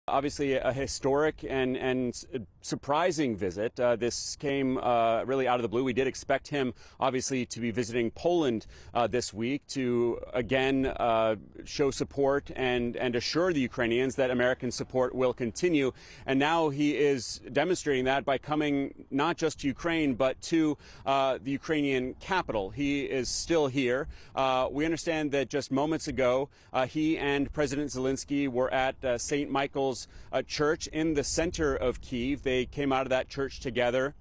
Obviously, a historic and surprising visit. This came really out of the blue. We did expect him, obviously, to be visiting Poland this week to, again, show support and assure the Ukrainians that American support will continue. And now he is demonstrating that by coming not just to Ukraine, but to the Ukrainian capital. He is still here. We understand that just moments ago, he and President Zelensky were at St. Michael's church in the center of Kyiv. They came out of that church together.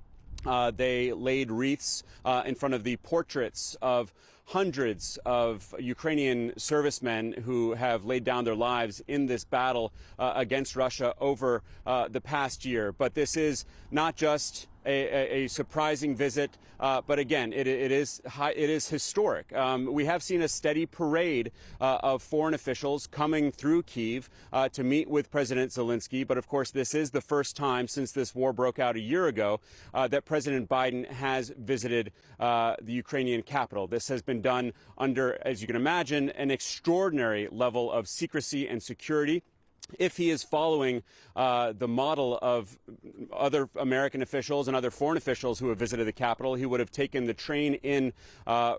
They laid wreaths in front of the portraits of hundreds of Ukrainian servicemen who have laid down their lives in this battle against Russia over the past year. But this is not just a surprising visit, but again, it is historic. We have seen a steady parade of foreign officials coming through Kyiv to meet with President Zelensky. But of course, this is the first time since this war broke out a year ago that President Biden has visited the Ukrainian capital. This has been done under, as you can imagine, an extraordinary level of secrecy and security. If he is following the model of other American officials and other foreign officials who have visited the capital, he would have taken the train in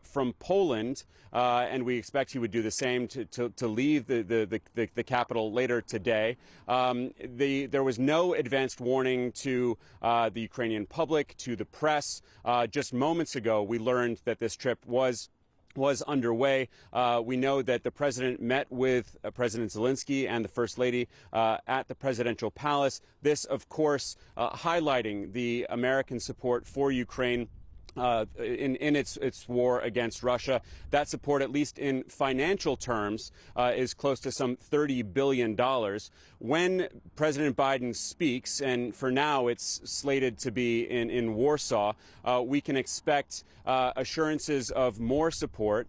from Poland, and we expect he would do the same to leave the capital later today. There was no advanced warning to the Ukrainian public, to the press. Just moments ago, we learned that this trip was underway. We know that the president met with President Zelensky and the First Lady at the presidential palace. This, of course, highlighting the American support for Ukraine in its war against Russia. That support, at least in financial terms, is close to some $30 billion. When President Biden speaks, and for now it's slated to be in Warsaw, we can expect assurances of more support.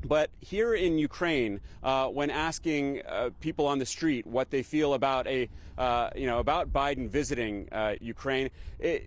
But here in Ukraine, when asking people on the street what they feel about about Biden visiting Ukraine,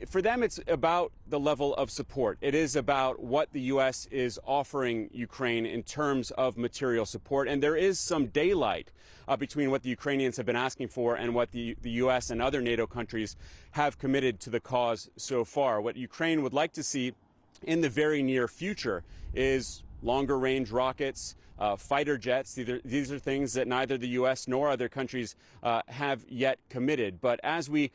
for them it's about the level of support. It is about what the U.S. is offering Ukraine in terms of material support, and there is some daylight between what the Ukrainians have been asking for and what the U.S. and other NATO countries have committed to the cause so far. What Ukraine would like to see in the very near future is longer-range rockets, fighter jets. These are things that neither the U.S. nor other countries have yet committed. But as we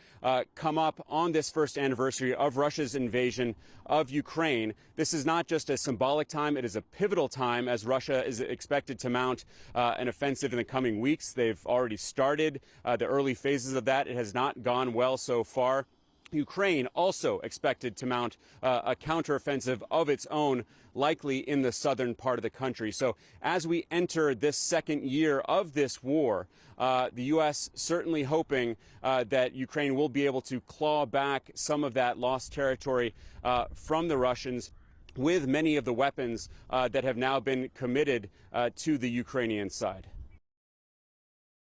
come up on this first anniversary of Russia's invasion of Ukraine, this is not just a symbolic time. It is a pivotal time as Russia is expected to mount an offensive in the coming weeks. They've already started the early phases of that. It has not gone well so far. Ukraine also expected to mount a counteroffensive of its own, likely in the southern part of the country. So as we enter this second year of this war, the U.S. certainly hoping that Ukraine will be able to claw back some of that lost territory from the Russians with many of the weapons that have now been committed to the Ukrainian side.